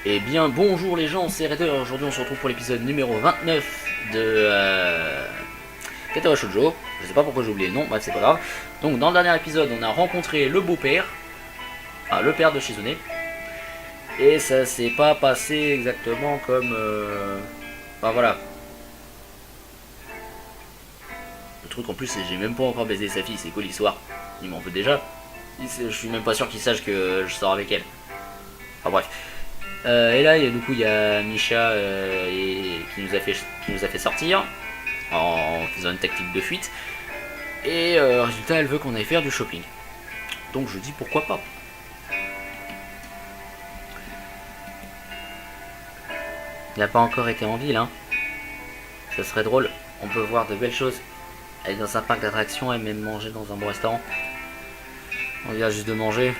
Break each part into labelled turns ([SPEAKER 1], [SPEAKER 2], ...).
[SPEAKER 1] Eh bien bonjour les gens, c'est Raider. Aujourd'hui on se retrouve pour l'épisode numéro 29 de Katawa Shoujo. Je sais pas pourquoi j'ai oublié le nom, bref c'est pas grave. Donc dans le dernier épisode on a rencontré le beau-père, enfin le père de Shizune. Et ça s'est pas passé exactement comme... Enfin voilà. Le truc en plus c'est que j'ai même pas encore baisé sa fille, c'est quoi l'histoire? Il m'en veut déjà. Je suis même pas sûr qu'il sache que je sors avec elle. Enfin bref. Et là, du coup, il y a Misha qui nous a fait sortir en faisant une tactique de fuite. Et résultat, elle veut qu'on aille faire du shopping. Donc je dis pourquoi pas. Il n'a pas encore été en ville, hein. Ça serait drôle. On peut voir de belles choses. Aller dans un parc d'attractions et même manger dans un bon restaurant. On vient juste de manger.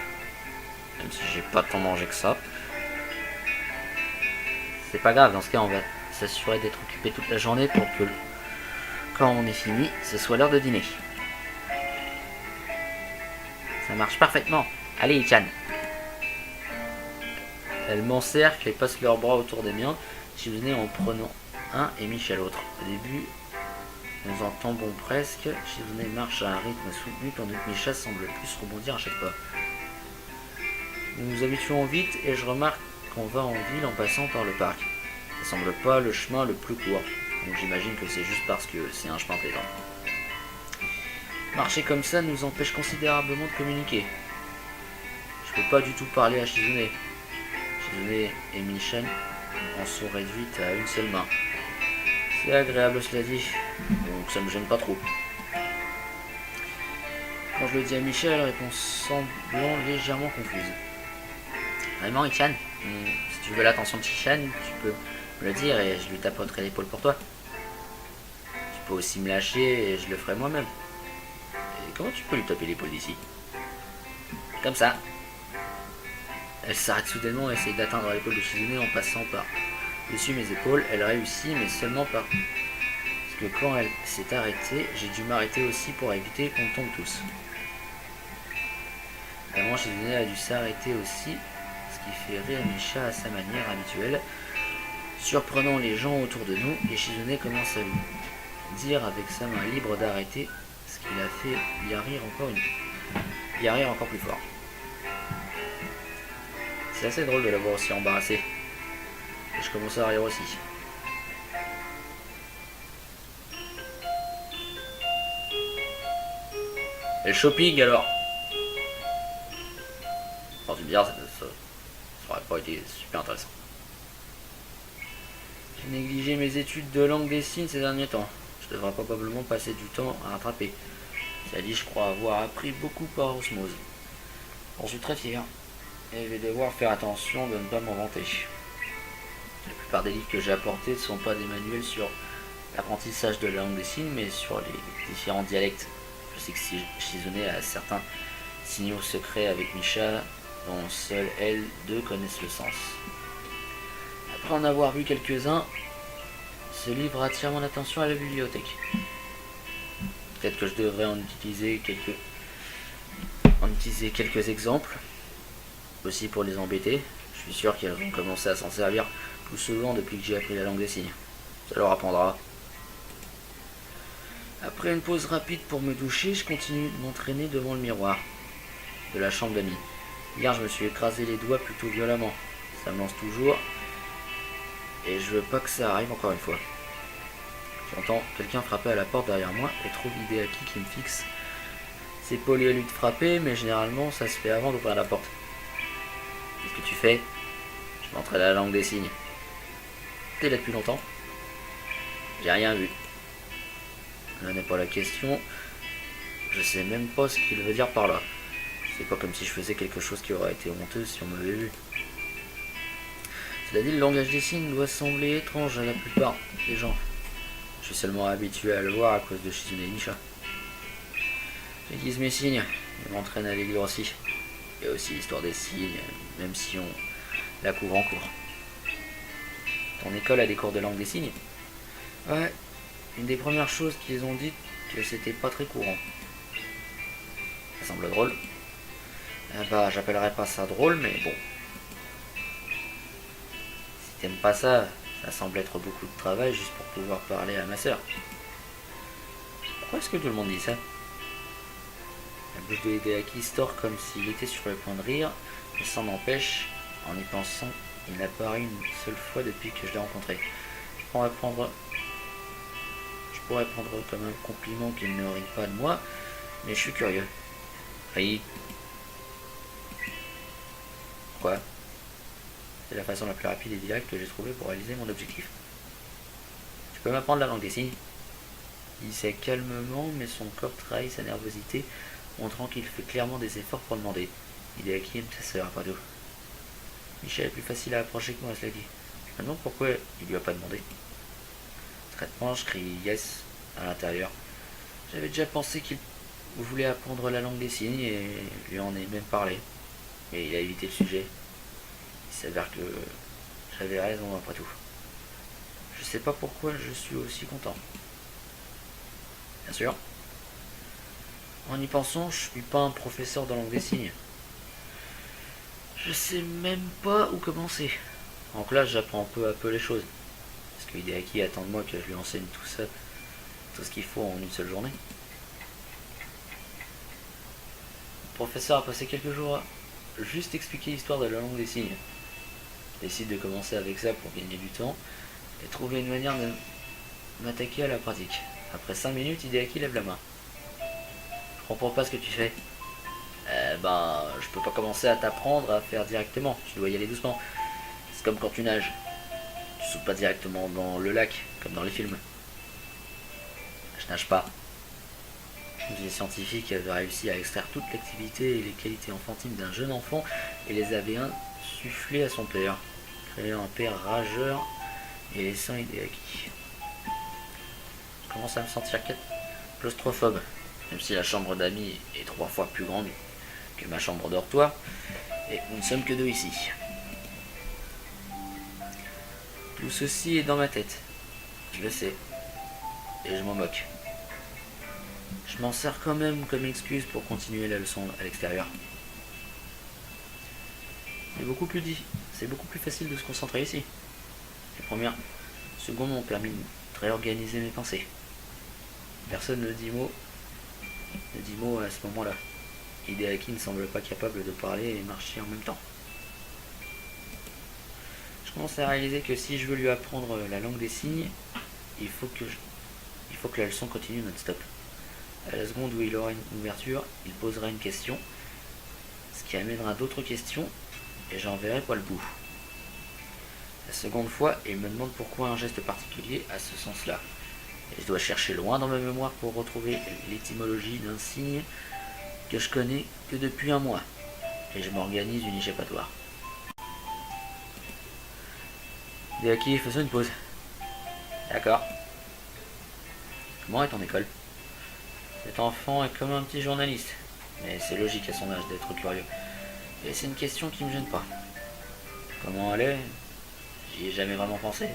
[SPEAKER 1] Même si j'ai pas tant mangé que ça. C'est pas grave, dans ce cas on va s'assurer d'être occupé toute la journée pour que quand on est fini, ce soit l'heure de dîner. Ça marche parfaitement. Allez Ichan. Elles m'encerclent et passent leurs bras autour des miens. Shizune en prenant un et Michel l'autre. Au début, nous en tombons presque. Shizune marche à un rythme soutenu tandis que Misha semble plus rebondir à chaque pas. Nous nous habituons vite et je remarque qu'on va en ville en passant par le parc. Ça semble pas le chemin le plus court, donc j'imagine que c'est juste parce que c'est un chemin plaisant. Marcher comme ça nous empêche considérablement de communiquer. Je peux pas du tout parler à Shizune. Shizune et Michan en sont réduites à une seule main. C'est agréable cela dit, donc ça me gêne pas trop. Quand je le dis à Michel, elle répond semblant légèrement confuse. Vraiment, Ichan, si tu veux l'attention de Chichan, tu peux me le dire et je lui tapoterai l'épaule pour toi. Tu peux aussi me lâcher et je le ferai moi-même. Et comment tu peux lui taper l'épaule d'ici? Comme ça. Elle s'arrête soudainement et essaie d'atteindre l'épaule de Shizune en passant par dessus mes épaules. Elle réussit, mais seulement par... Parce que quand elle s'est arrêtée, j'ai dû m'arrêter aussi pour éviter qu'on tombe tous. Vraiment, Shizune a dû s'arrêter aussi, ce qui fait rire Misha à sa manière habituelle, surprenant les gens autour de nous, et Shizune commence à lui dire avec sa main libre d'arrêter, ce qui l'a fait y rire encore plus fort. C'est assez drôle de la voir aussi embarrassée. Et je commence à rire aussi. Et le shopping alors? Enfin, c'est bizarre, ça aurait pas été super intéressant. J'ai négligé mes études de langue des signes ces derniers temps. Je devrais probablement passer du temps à rattraper. Ça dit, je crois avoir appris beaucoup par osmose. J'en suis très fier. Et je vais devoir faire attention de ne pas m'en vanter. La plupart des livres que j'ai apportés ne sont pas des manuels sur l'apprentissage de la langue des signes, mais sur les différents dialectes. Je sais que Shizune a certains signaux secrets avec Misha, dont seules elles deux connaissent le sens. Après en avoir vu quelques-uns, ce livre attire mon attention à la bibliothèque. Peut-être que je devrais en utiliser quelques exemples, aussi pour les embêter. Je suis sûr qu'elles vont commencer à s'en servir plus souvent depuis que j'ai appris la langue des signes. Ça leur apprendra. Après une pause rapide pour me doucher, je continue de m'entraîner devant le miroir de la chambre d'amis. Hier, je me suis écrasé les doigts plutôt violemment. Ça me lance toujours. Et je veux pas que ça arrive encore une fois. J'entends quelqu'un frapper à la porte derrière moi et trouve l'idée à qui me fixe. C'est poli à lui de frapper, mais généralement ça se fait avant d'ouvrir la porte. Qu'est-ce que tu fais? Je m'entraîne à la langue des signes. T'es là depuis longtemps? J'ai rien vu. Là n'est pas la question. Je sais même pas ce qu'il veut dire par là. C'est pas comme si je faisais quelque chose qui aurait été honteux si on m'avait vu. Cela dit, le langage des signes doit sembler étrange à la plupart des gens. Je suis seulement habitué à le voir à cause de Shizune et Misha. J'aiguise mes signes et m'entraîne à les lire aussi. Il y a aussi l'histoire des signes, même si on la couvre en cours. Ton école a des cours de langue des signes? Ouais, une des premières choses qu'ils ont dit que c'était pas très courant. Ça semble drôle. Bah, j'appellerais pas ça drôle, mais bon. t'aimes pas ça, ça semble être beaucoup de travail juste pour pouvoir parler à ma sœur. Pourquoi est-ce que tout le monde dit ça? La bouche de Hideaki se tord comme s'il était sur le point de rire, mais ça n'empêche, en y pensant, il n'a pas ri une seule fois depuis que je l'ai rencontré. Je pourrais prendre comme un compliment qu'il ne rit pas de moi, mais je suis curieux. Ris. Quoi? C'est la façon la plus rapide et directe que j'ai trouvée pour réaliser mon objectif. Tu peux m'apprendre la langue des signes? Il sait calmement, mais son corps trahit sa nervosité, montrant qu'il fait clairement des efforts pour demander. Hideaki aime sa sœur, pas d'eau. Michel est plus facile à approcher que moi, cela dit. Je me demande pourquoi il lui a pas demandé. Discrètement, je crie yes à l'intérieur. J'avais déjà pensé qu'il voulait apprendre la langue des signes et lui en ai même parlé. Mais il a évité le sujet. Il s'avère que j'avais raison après tout. Je sais pas pourquoi je suis aussi content. Bien sûr. En y pensant, je suis pas un professeur de langue des signes. Je sais même pas où commencer. En classe, j'apprends peu à peu les choses. Parce que Hideaki attend de moi que je lui enseigne tout ça, tout ce qu'il faut en une seule journée. Le professeur a passé quelques jours à juste expliquer l'histoire de la langue des signes. Je décide de commencer avec ça pour gagner du temps et trouver une manière de m'attaquer à la pratique. Après 5 minutes, Hideaki lève la main. Je comprends pas ce que tu fais. Je peux pas commencer à t'apprendre à faire directement. Tu dois y aller doucement. C'est comme quand tu nages. Tu sautes pas directement dans le lac, comme dans les films. Je nage pas. Les scientifiques avaient réussi à extraire toute l'activité et les qualités enfantines d'un jeune enfant et les avaient insufflées à son père, créant un père rageur et laissant Hideaki. Je commence à me sentir claustrophobe, même si la chambre d'amis est 3 fois plus grande que ma chambre de dortoir, et nous ne sommes que 2 ici. Tout ceci est dans ma tête, je le sais, et je m'en moque. Je m'en sers quand même comme excuse pour continuer la leçon à l'extérieur. C'est beaucoup plus facile de se concentrer ici. Les premières secondes m'ont permis de réorganiser mes pensées. Personne ne dit mot à ce moment-là. Hideaki ne semble pas capable de parler et marcher en même temps. Je commence à réaliser que si je veux lui apprendre la langue des signes, il faut que la leçon continue non-stop. À la seconde où il aura une ouverture, il posera une question, ce qui amènera d'autres questions, et j'en verrai pas le bout. La seconde fois, il me demande pourquoi un geste particulier a ce sens-là. Et je dois chercher loin dans ma mémoire pour retrouver l'étymologie d'un signe que je connais que depuis un mois. Et je m'organise une échappatoire. Hideaki, faisons une pause. D'accord. Comment est ton école? Cet enfant est comme un petit journaliste, mais c'est logique à son âge d'être curieux. Et c'est une question qui me gêne pas. Comment elle est? J'y ai jamais vraiment pensé.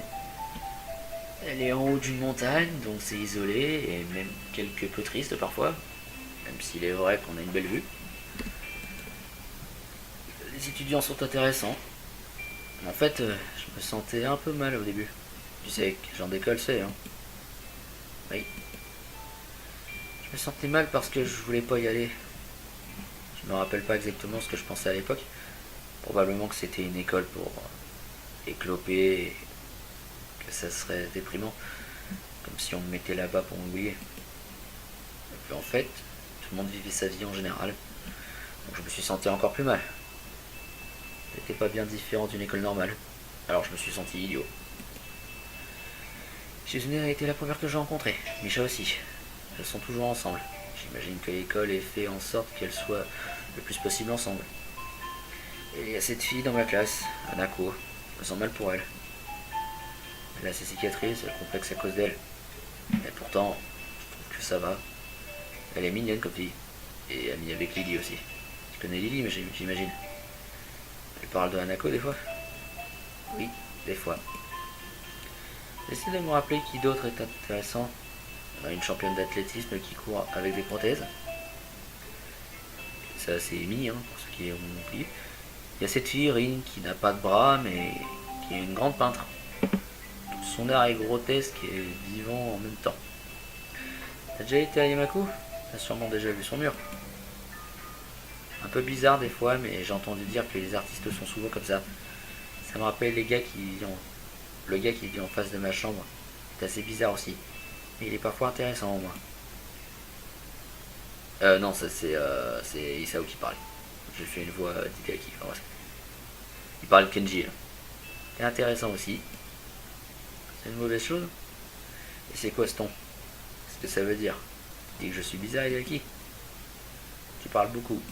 [SPEAKER 1] Elle est en haut d'une montagne, donc c'est isolé, et même quelque peu triste parfois, même s'il est vrai qu'on a une belle vue. Les étudiants sont intéressants. En fait, je me sentais un peu mal au début. Tu sais, que genre d'école c'est, hein. Oui. Je me sentais mal parce que je voulais pas y aller. Je me rappelle pas exactement ce que je pensais à l'époque. Probablement que c'était une école pour écloper, et que ça serait déprimant. Comme si on me mettait là-bas pour m'oublier. Et puis en fait, tout le monde vivait sa vie en général. Donc je me suis senti encore plus mal. C'était pas bien différent d'une école normale. Alors je me suis senti idiot. Shizune a été la première que j'ai rencontrée. Misha aussi. Elles sont toujours ensemble. J'imagine que l'école est fait en sorte qu'elles soient le plus possible ensemble. Et il y a cette fille dans ma classe, Anako. Je me sens mal pour elle. Elle a ses cicatrices, elle complexe à cause d'elle. Et pourtant, je trouve que ça va. Elle est mignonne comme fille. Et amie avec Lily aussi. Tu connais Lily, mais j'imagine. Elle parle de Hanako des fois? Oui, des fois. J'essaie de me rappeler qui d'autre est intéressant. Une championne d'athlétisme qui court avec des prothèses. Ça c'est Amy, hein, pour ceux qui ont oublié. Il y a cette fille, Rin, qui n'a pas de bras, mais qui est une grande peintre. Son art est grotesque et vivant en même temps. T'as déjà été à Yamaku? T'as sûrement déjà vu son mur. Un peu bizarre des fois, mais j'ai entendu dire que les artistes sont souvent comme ça. Ça me rappelle le gars qui vit en face de ma chambre. C'est assez bizarre aussi. Mais il est parfois intéressant au moins. Non, ça c'est Isao qui parlait. J'ai fait une voix d'Hideaki. Enfin, bref. Il parle de Kenji là. C'est intéressant aussi. C'est une mauvaise chose. Et c'est quoi ce ton? Qu'est-ce que ça veut dire? Tu dis que je suis bizarre, Hideaki? Tu parles beaucoup.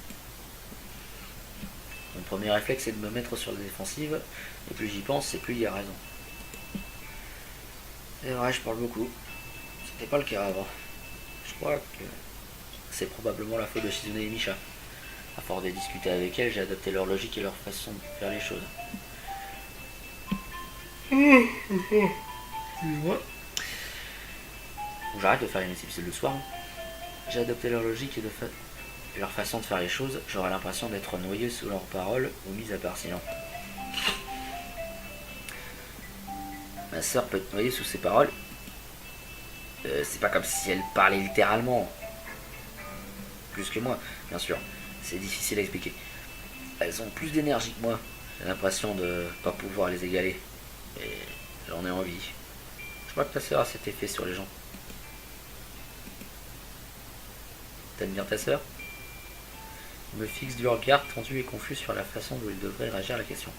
[SPEAKER 1] Mon premier réflexe c'est de me mettre sur la défensive. Et plus j'y pense, c'est plus il y a raison. C'est vrai, je parle beaucoup. C'était pas le cas avant. Je crois que c'est probablement la faute de Shizune et Misha. À force de discuter avec elles, j'ai adopté leur logique et leur façon de faire les choses. Excuse-moi. J'arrête de faire une épisode le soir. J'ai adopté leur logique et leur façon de faire les choses. J'aurais l'impression d'être noyé sous leurs paroles ou mis à part sinon. Ma soeur peut être noyée sous ses paroles. C'est pas comme si elle parlait littéralement. Plus que moi, bien sûr. C'est difficile à expliquer. Elles ont plus d'énergie que moi. J'ai l'impression de pas pouvoir les égaler. Et j'en ai envie. Je crois que ta sœur a cet effet sur les gens. T'aimes bien ta sœur? Il me fixe du regard tendu et confus sur la façon dont il devrait réagir à la question.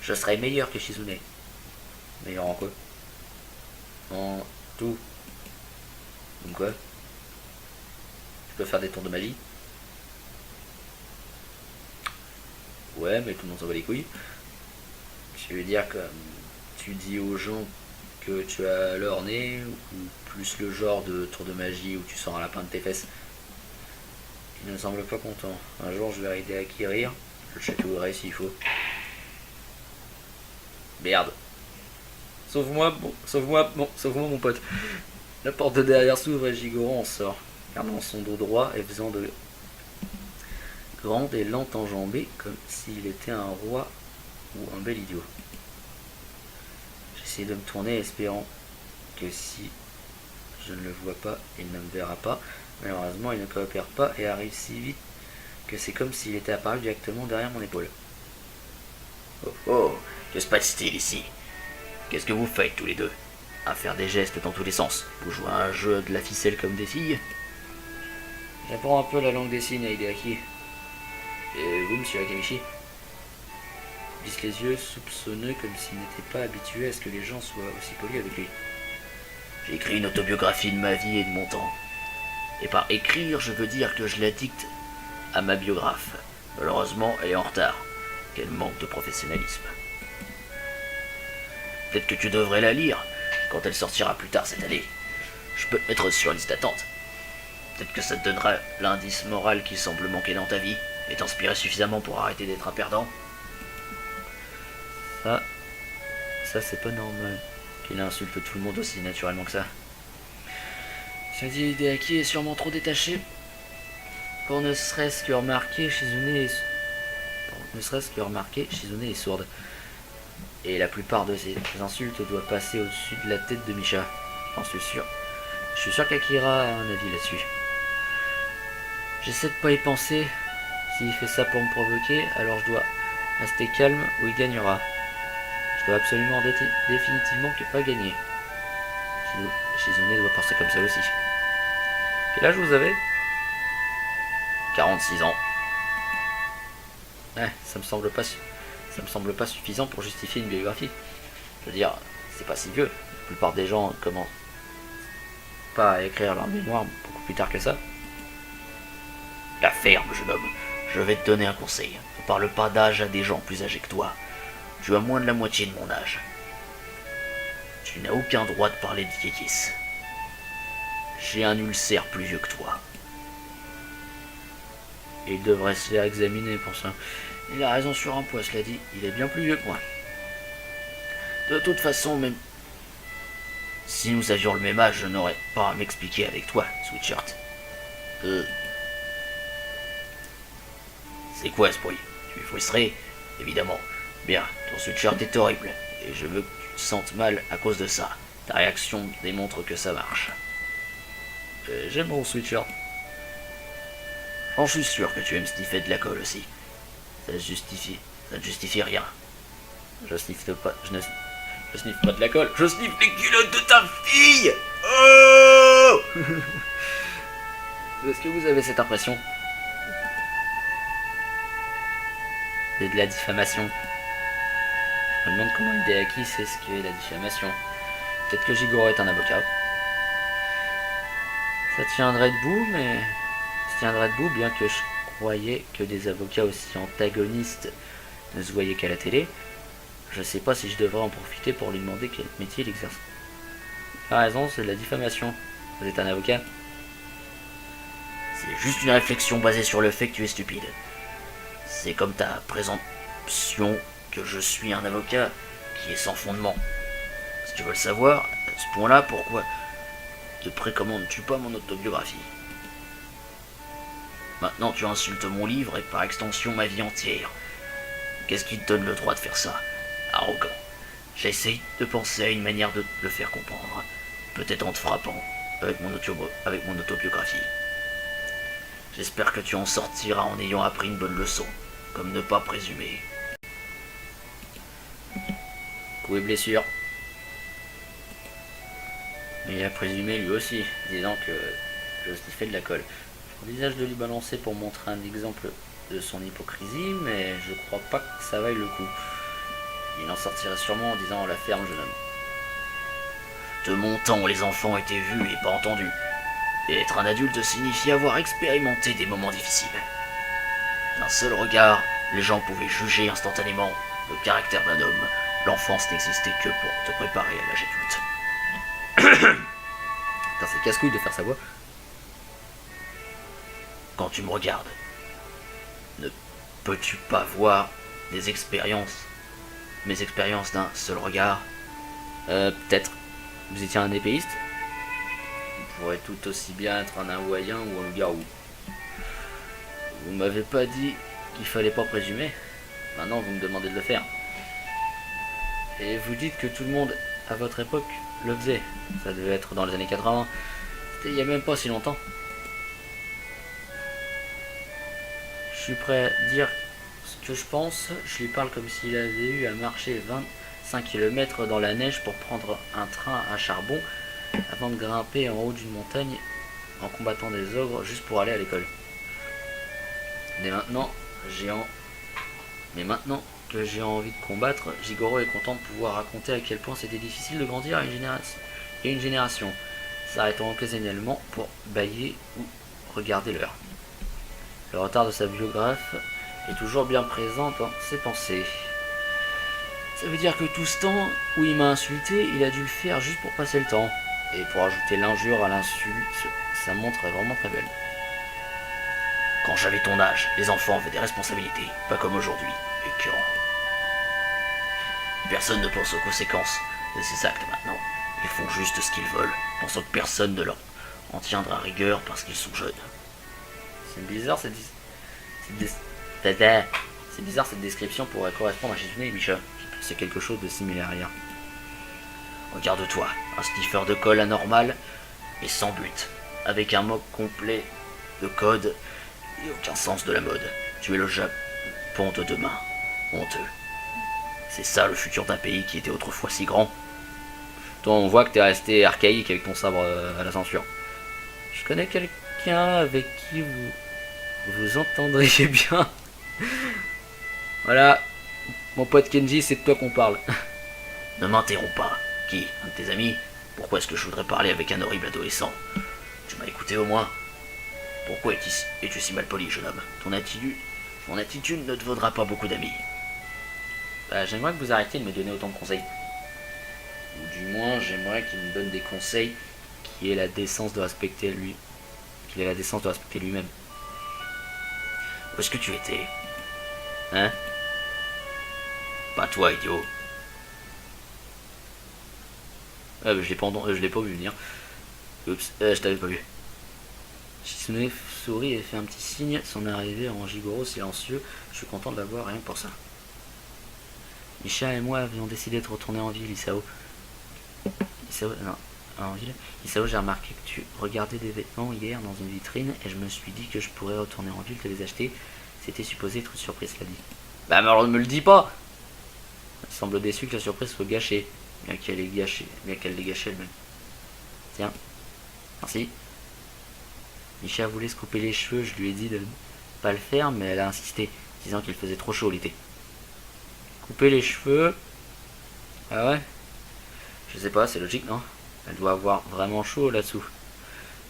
[SPEAKER 1] Je serais meilleur que Shizune. Meilleur en quoi? En tout. Donc quoi? Je peux faire des tours de magie? Ouais, mais tout le monde s'en bat les couilles. Je veux dire que tu dis aux gens que tu as leur nez, ou plus le genre de tour de magie où tu sors un lapin de tes fesses. Il ne semble pas content. Un jour, je vais aider à acquérir. Je le chatouillerai s'il faut. Merde. Sauve-moi, mon pote. La porte de derrière s'ouvre et Jigoro en sort, gardant son dos droit et faisant de grandes et lentes enjambées comme s'il était un roi ou un bel idiot. J'essaie de me tourner espérant que si je ne le vois pas, il ne me verra pas. Malheureusement, il ne coopère pas et arrive si vite que c'est comme s'il était apparu directement derrière mon épaule. Oh oh, que se passe-t-il ici? Qu'est-ce que vous faites tous les deux? À faire des gestes dans tous les sens. Vous jouez à un jeu de la ficelle comme des filles? J'apprends un peu la langue des signes à Hideaki. Et vous, monsieur Akemichi? Visse les yeux, soupçonneux, comme s'il n'était pas habitué à ce que les gens soient aussi polis avec lui. J'ai écrit une autobiographie de ma vie et de mon temps. Et par écrire, je veux dire que je la dicte à ma biographe. Malheureusement, elle est en retard. Quel manque de professionnalisme. Peut-être que tu devrais la lire quand elle sortira plus tard cette année. Je peux te mettre sur liste d'attente. Peut-être que ça te donnera l'indice moral qui semble manquer dans ta vie et t'inspirer suffisamment pour arrêter d'être un perdant. Ça c'est pas normal. Qu'il insulte tout le monde aussi naturellement que ça. Ça dit Hideaki est sûrement trop détaché pour ne serait-ce que remarquer Shizune est sourde. Et la plupart de ces insultes doivent passer au-dessus de la tête de Misha. J'en suis sûr. Je suis sûr qu'Akira a un avis là-dessus. J'essaie de pas y penser. S'il fait ça pour me provoquer, alors je dois rester calme ou il gagnera. Je dois absolument définitivement pas gagner. Shizune doit penser comme ça aussi. Quel âge vous avez? 46 ans. Ouais, ça me semble pas suffisant pour justifier une biographie. Je veux dire, c'est pas si vieux. La plupart des gens commencent pas à écrire leur mémoire beaucoup plus tard que ça. La ferme, jeune homme. Je vais te donner un conseil. Ne parle pas d'âge à des gens plus âgés que toi. Tu as moins de la moitié de mon âge. Tu n'as aucun droit de parler de Kekis. J'ai un ulcère plus vieux que toi. Et il devrait se faire examiner pour ça. Il a raison sur un point, cela dit, il est bien plus vieux que moi. De toute façon, même si nous avions le même âge, je n'aurais pas à m'expliquer avec toi, Sweatshirt. C'est quoi ce bruit? Tu es frustré? Évidemment. Bien, Ton sweatshirt est horrible, et je veux que tu te sentes mal à cause de ça. Ta réaction démontre que ça marche. J'aime mon sweatshirt. J'en suis sûr que tu aimes sniffer de la colle aussi. Ça ne justifie rien. Je sniffe pas, je sniffe pas de la colle, je sniffe les culottes de ta fille. Oh. Est-ce que vous avez cette impression? C'est de la diffamation. Je me demande comment Hideaki sait ce qu'est la diffamation. Peut-être que Jigoro est un avocat. Ça tiendrait debout, mais... Ça tiendrait debout, bien que je croyais que des avocats aussi antagonistes ne se voyaient qu'à la télé. Je sais pas si je devrais en profiter pour lui demander quel métier il exerce. Il a raison, c'est de la diffamation. Vous êtes un avocat? C'est juste une réflexion basée sur le fait que tu es stupide. C'est comme ta présomption que je suis un avocat qui est sans fondement. Si tu veux le savoir, à ce point-là, pourquoi te précommandes-tu pas mon autobiographie? Maintenant tu insultes mon livre et par extension ma vie entière. Qu'est-ce qui te donne le droit de faire ça? Arrogant. J'essaye de penser à une manière de le faire comprendre. Peut-être en te frappant avec mon autobiographie. J'espère que tu en sortiras en ayant appris une bonne leçon, comme ne pas présumer. Coup et blessure. Mais il a présumé lui aussi, disant que je sniffais de la colle. J'envisage de lui balancer pour montrer un exemple de son hypocrisie, mais je crois pas que ça vaille le coup. Il en sortirait sûrement en disant la ferme, jeune homme. De mon temps, les enfants étaient vus et pas entendus. Et être un adulte signifie avoir expérimenté des moments difficiles. D'un seul regard, les gens pouvaient juger instantanément le caractère d'un homme. L'enfance n'existait que pour te préparer à l'âge adulte. Putain, c'est casse-couille de faire sa voix. Quand tu me regardes, ne peux-tu pas voir mes expériences d'un seul regard? Peut-être. Vous étiez un épéiste? Vous pourrez tout aussi bien être un hawaïen ou un loup-garou. Vous m'avez pas dit qu'il fallait pas présumer. Maintenant vous me demandez de le faire. Et vous dites que tout le monde à votre époque le faisait. Ça devait être dans les années 80. C'était il y a même pas si longtemps. Je suis prêt à dire ce que je pense. Je lui parle comme s'il avait eu à marcher 25 km dans la neige pour prendre un train à charbon avant de grimper en haut d'une montagne en combattant des ogres juste pour aller à l'école. Mais maintenant que j'ai envie de combattre, Jigoro est content de pouvoir raconter à quel point c'était difficile de grandir à une génération, s'arrêtant occasionnellement pour bâiller ou regarder l'heure. Le retard de sa biographe est toujours bien présent dans ses pensées. Ça veut dire que tout ce temps où il m'a insulté, il a dû le faire juste pour passer le temps. Et pour ajouter l'injure à l'insulte, sa montre est vraiment très belle. Quand j'avais ton âge, les enfants avaient des responsabilités, pas comme aujourd'hui. Écœurant. Personne ne pense aux conséquences de ces actes maintenant. Ils font juste ce qu'ils veulent, pensant que personne ne leur en tiendra rigueur parce qu'ils sont jeunes. C'est bizarre cette description pourrait correspondre à Shizune et Misha. C'est quelque chose de similaire hier. Regarde-toi, un sniffer de colle anormal et sans but, avec un mock complet de code et aucun sens de la mode. Tu es le Japon de demain. Honteux. C'est ça le futur d'un pays qui était autrefois si grand. Toi, on voit que t'es resté archaïque avec ton sabre à la ceinture. Je connais quelqu'un avec qui vous entendriez bien. Voilà, mon pote Kenji, c'est de toi qu'on parle. Ne m'interromps pas. Qui? Un de tes amis? Pourquoi est-ce que je voudrais parler avec un horrible adolescent? Tu m'as écouté au moins? Pourquoi es-tu si mal poli, jeune homme? Ton attitude ne te vaudra pas beaucoup d'amis. J'aimerais que vous arrêtiez de me donner autant de conseils. Ou du moins, j'aimerais qu'il me donne des conseils qui aient la décence de respecter lui-même. Où est-ce que tu étais? Hein? Pas toi, idiot. Ah bah je l'ai pas vu venir. Oups, je t'avais pas vu. Shizune sourit et fait un petit signe. Son arrivée en Jigoro silencieux. Je suis content de la voir rien que pour ça. Misha et moi avions décidé de retourner en ville, Isao. Non, en ville. Isao, j'ai remarqué que tu regardais des vêtements hier dans une vitrine et je me suis dit que je pourrais retourner en ville te les acheter. C'était supposé être une surprise, cela dit. Bah, mais alors ne me le dis pas! Elle semble déçue que la surprise soit gâchée, bien qu'elle l'ait gâchée elle-même. Tiens, merci. Misha voulait se couper les cheveux, je lui ai dit de ne pas le faire, mais elle a insisté, disant qu'il faisait trop chaud l'été. Couper les cheveux? Ah ouais? Je sais pas, c'est logique, non? Elle doit avoir vraiment chaud là-dessous.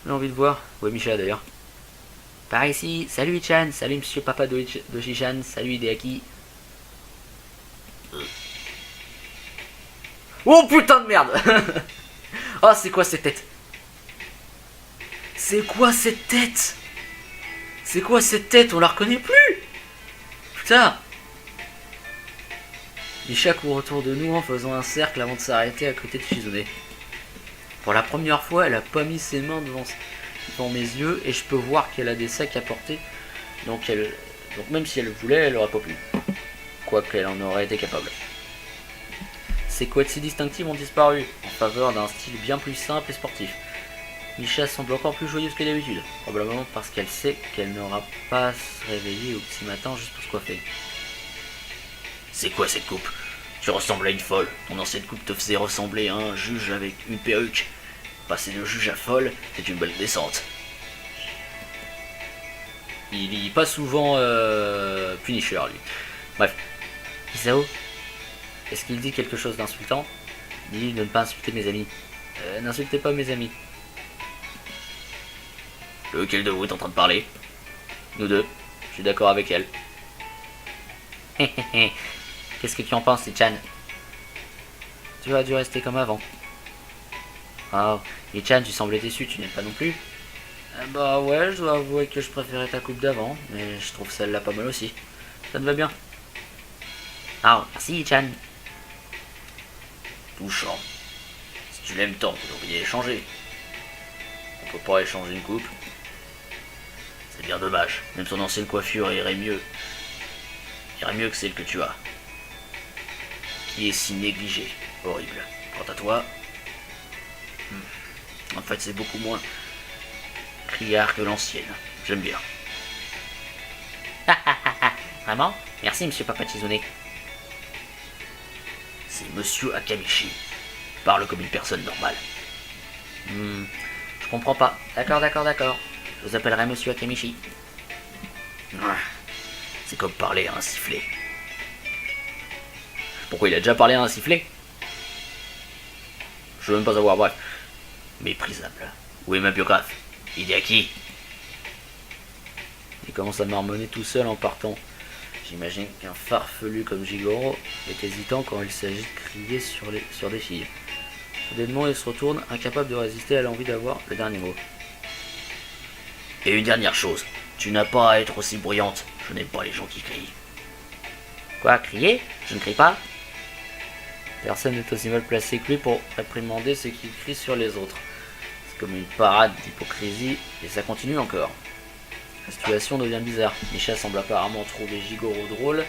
[SPEAKER 1] J'ai envie de voir. Où est Misha d'ailleurs? Par ici. Salut Ichan, salut monsieur papa Doshi-chan, salut Hideaki. Oh putain de merde. Oh, c'est quoi cette tête? C'est quoi cette tête? C'est quoi cette tête? On la reconnaît plus. Putain. Misha court autour de nous en faisant un cercle avant de s'arrêter à côté de Shizune. Pour la première fois, elle a pas mis ses mains devant mes yeux et je peux voir qu'elle a des sacs à porter. Donc même si elle voulait, elle aurait pas pu. Quoique elle en aurait été capable. Ses couettes si distinctives ont disparu, en faveur d'un style bien plus simple et sportif. Misha semble encore plus joyeuse que d'habitude, probablement parce qu'elle sait qu'elle n'aura pas à se réveiller au petit matin juste pour se coiffer. C'est quoi cette coupe? Tu ressembles à une folle. Ton ancienne coupe te faisait ressembler à un juge avec une perruque. Passer de juge à folle, c'est une belle descente. Il lit pas souvent Punisher, lui. Bref. Isao, est-ce qu'il dit quelque chose d'insultant? Dis de ne pas insulter mes amis. N'insultez pas mes amis. Lequel de vous est en train de parler? Nous deux. Je suis d'accord avec elle. Qu'est-ce que tu en penses, Ichan? Tu as dû rester comme avant. Oh, Ichan, tu semblais déçu, tu n'aimes pas non plus? Bah ouais, je dois avouer que je préférais ta coupe d'avant, mais je trouve celle-là pas mal aussi. Ça te va bien? Ah, merci Ichan. Touchant. Si tu l'aimes tant, vous devriez échanger. On peut pas échanger une coupe. C'est bien dommage, même son ancienne coiffure irait mieux. Irait mieux que celle que tu as. Qui est si négligée. Horrible. Quant à toi... En fait, c'est beaucoup moins criard que l'ancienne. J'aime bien. Vraiment? Merci, monsieur Papa Chizune. C'est monsieur Akamishi. Parle comme une personne normale. Je comprends pas. D'accord. Je vous appellerai monsieur Akamishi. C'est comme parler à un sifflet. Pourquoi il a déjà parlé à un sifflet? Je veux même pas savoir, bref. Méprisable. Où est ma biographe? Hideaki. Il commence à marmonner tout seul en partant. J'imagine qu'un farfelu comme Jigoro est hésitant quand il s'agit de crier sur des filles. Soudainement, il se retourne, incapable de résister à l'envie d'avoir le dernier mot. Et une dernière chose, tu n'as pas à être aussi bruyante. Je n'aime pas les gens qui crient. Quoi, crier? Je ne crie pas. Personne n'est aussi mal placé que lui pour réprimander ceux qui crient sur les autres. C'est comme une parade d'hypocrisie, et ça continue encore. La situation devient bizarre. Misha semble apparemment trouver Jigoro drôle,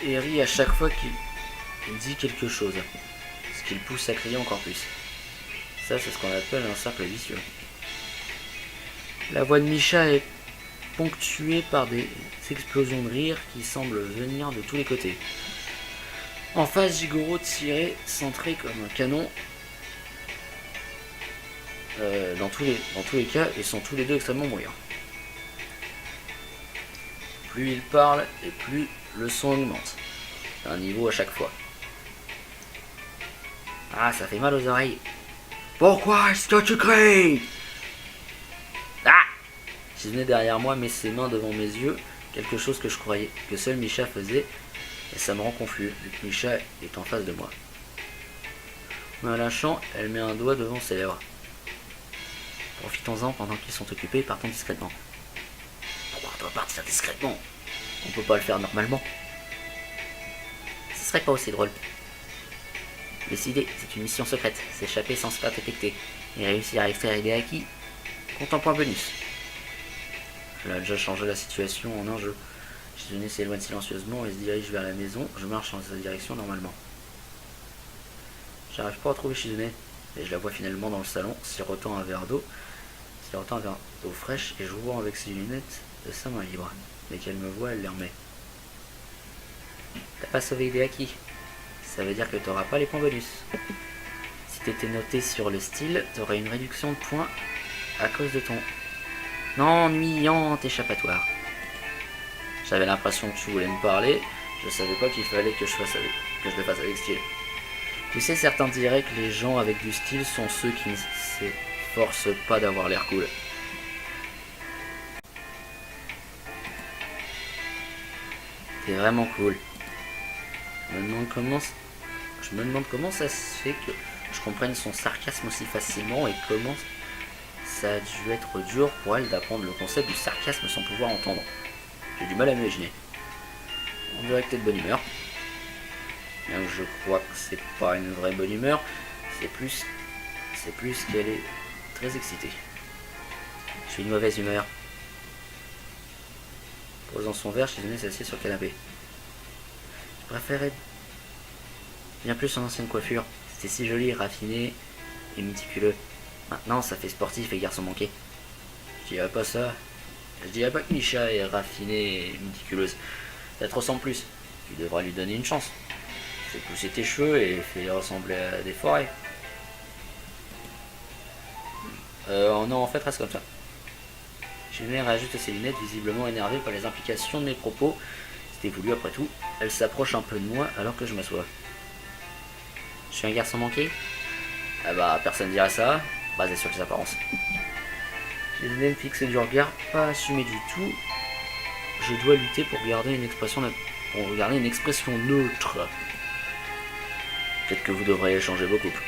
[SPEAKER 1] et rit à chaque fois qu'il dit quelque chose, ce qui le pousse à crier encore plus. Ça, c'est ce qu'on appelle un cercle vicieux. La voix de Misha est ponctuée par des explosions de rire qui semblent venir de tous les côtés. En face, Jigoro tiré, centré comme un canon. Dans tous les cas, ils sont tous les deux extrêmement bruyants. Plus il parle, et plus le son augmente. Un niveau à chaque fois. Ah, ça fait mal aux oreilles. Pourquoi est-ce que tu cries? Ah! Shizune derrière moi met ses mains devant mes yeux, quelque chose que je croyais que seul Misha faisait, et ça me rend confus, vu que Misha est en face de moi. Mais en lâchant, elle met un doigt devant ses lèvres. Profitons-en pendant qu'ils sont occupés et partons discrètement. Pourquoi on doit partir discrètement? On peut pas le faire normalement. Ce serait pas aussi drôle. Décider, c'est une mission secrète, s'échapper sans se faire détecter, et réussir à extraire Hideaki, compte en point bonus. Elle a déjà changé la situation en un jeu. Shizune s'éloigne silencieusement et se dirige vers la maison. Je marche dans sa direction normalement. J'arrive pas à trouver Shizune, mais je la vois finalement dans le salon, sirotant un verre d'eau fraîche et jouant avec ses lunettes de sa main libre. Dès qu'elle me voit, elle les remet. T'as pas sauvé Hideaki. Ça veut dire que t'auras pas les points bonus. Si t'étais noté sur le style, t'aurais une réduction de points à cause de ton ennuyant échappatoire. J'avais l'impression que tu voulais me parler. Je savais pas qu'il fallait que je le fasse avec style. Tu sais, certains diraient que les gens avec du style sont ceux qui ne s'efforcent pas d'avoir l'air cool. T'es vraiment cool. Je me demande comment ça se fait que je comprenne son sarcasme aussi facilement et comment ça a dû être dur pour elle d'apprendre le concept du sarcasme sans pouvoir entendre. J'ai du mal à m'imaginer. On dirait que t'es de bonne humeur. Bien que je crois que c'est pas une vraie bonne humeur, c'est plus qu'elle est très excitée. Je suis de mauvaise humeur. Posant son verre, Shizune s'assied sur le canapé. Je préférais bien plus son ancienne coiffure. C'était si joli, raffiné et méticuleux. Maintenant, ça fait sportif et garçon manqué. Je dirais pas ça. Je dirais pas que Misha est raffinée et méticuleuse. Ça te ressemble plus. Tu devras lui donner une chance. Fais pousser tes cheveux et fais-les ressembler à des forêts. Non, en fait, reste comme ça. Shizune réajuste ses lunettes, visiblement énervée par les implications de mes propos. C'était voulu après tout. Elle s'approche un peu de moi alors que je m'assois. Je suis un garçon manqué? Ah bah, personne dirait ça, basé sur les apparences. Shizune me fixe du regard, pas assumé du tout. Je dois lutter pour garder une expression neutre. Peut-être que vous devriez changer vos couples.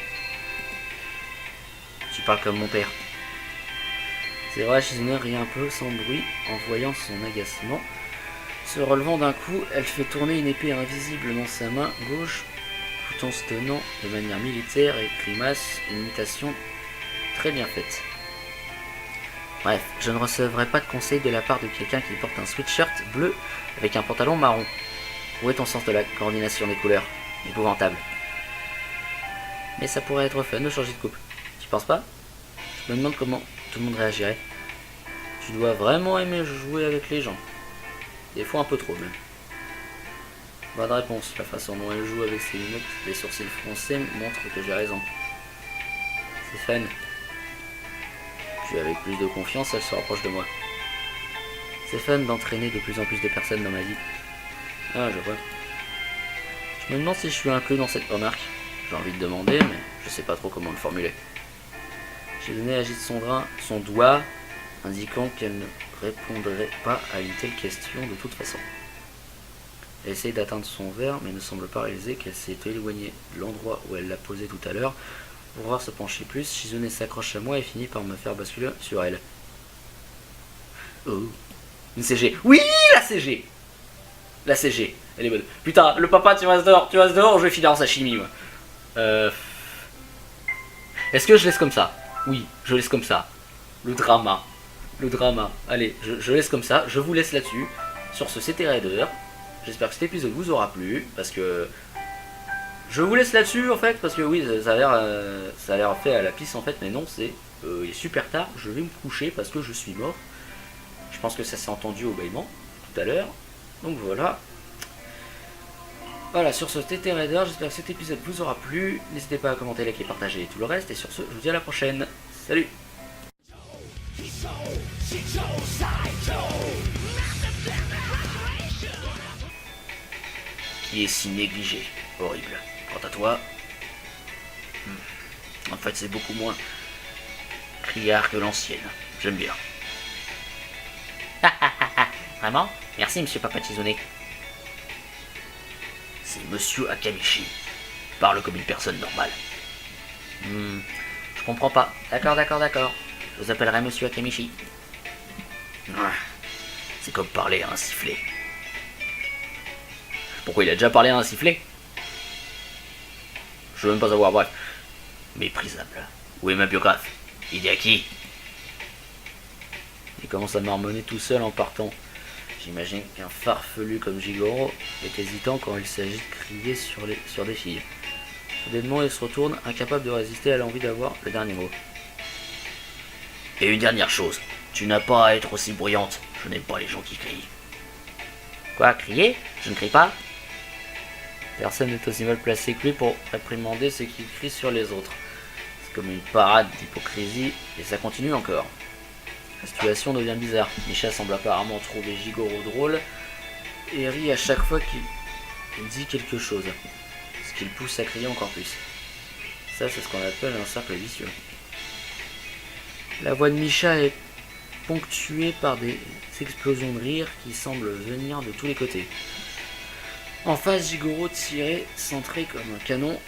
[SPEAKER 1] Tu parles comme mon père. C'est vrai, Shizune rit un peu sans bruit en voyant son agacement. Se relevant d'un coup, elle fait tourner une épée invisible dans sa main gauche, tout en se tenant de manière militaire et grimace, une imitation très bien faite. Bref, je ne recevrai pas de conseils de la part de quelqu'un qui porte un sweatshirt bleu avec un pantalon marron. Où est ton sens de la coordination des couleurs? Épouvantable. Mais ça pourrait être fun de changer de couple. Tu penses pas? Je me demande comment tout le monde réagirait. Tu dois vraiment aimer jouer avec les gens. Des fois un peu trop même. Pas de réponse. La façon dont elle joue avec ses lunettes, les sourcils froncés montre que j'ai raison. C'est fun. Puis avec plus de confiance, elle se rapproche de moi. C'est fun d'entraîner de plus en plus de personnes dans ma vie. Ah, je vois. Je me demande si je suis inclus dans cette remarque. J'ai envie de demander, mais je sais pas trop comment le formuler. Shizune agite son doigt, indiquant qu'elle ne répondrait pas à une telle question de toute façon. Elle essaye d'atteindre son verre, mais ne semble pas réaliser qu'elle s'est éloignée de l'endroit où elle l'a posé tout à l'heure. Pour pouvoir se pencher plus, Shizune s'accroche à moi et finit par me faire basculer sur elle. Oh, une CG. Oui, la CG. La CG, elle est bonne. Putain, le papa, tu restes dehors, je vais filer en sashimi, moi. Est-ce que je laisse comme ça? Oui, je laisse comme ça. Le drama. Allez, je laisse comme ça. Je vous laisse là-dessus. Sur ce, c'était Raider. J'espère que cet épisode vous aura plu. Parce que... Je vous laisse là-dessus, en fait. Parce que oui, ça a l'air fait à la piste, en fait. Mais non, il est super tard. Je vais me coucher parce que je suis mort. Je pense que ça s'est entendu au bâillement tout à l'heure. Donc voilà. Voilà, sur ce, c'était Raider, j'espère que cet épisode vous aura plu. N'hésitez pas à commenter, liker, partager et tout le reste. Et sur ce, je vous dis à la prochaine. Salut! Qui est si négligé. Horrible. Quant à toi... En fait, c'est beaucoup moins criard que l'ancienne. J'aime bien. Vraiment? Merci, monsieur Papa Shizune. C'est Monsieur Akamishi. Parle comme une personne normale. Je comprends pas. D'accord. Je vous appellerai Monsieur Akamishi. C'est comme parler à un sifflet. Pourquoi il a déjà parlé à un sifflet? Je veux même pas savoir, bref. Méprisable. Où est ma biographe? Hideaki. Il commence à marmonner tout seul en partant. J'imagine qu'un farfelu comme Jigoro est hésitant quand il s'agit de crier sur des filles. Soudainement, il se retourne, incapable de résister à l'envie d'avoir le dernier mot. Et une dernière chose, tu n'as pas à être aussi bruyante. Je n'aime pas les gens qui crient. Quoi, crier? Je ne crie pas. Personne n'est aussi mal placé que lui pour réprimander ceux qui crient sur les autres. C'est comme une parade d'hypocrisie, et ça continue encore. La situation devient bizarre. Misha semble apparemment trouver Jigoro drôle, et rit à chaque fois qu'il dit quelque chose, ce qui le pousse à crier encore plus. Ça, c'est ce qu'on appelle un cercle vicieux. La voix de Misha est ponctuée par des explosions de rire qui semblent venir de tous les côtés. En face, Jigoro tirait, centré comme un canon.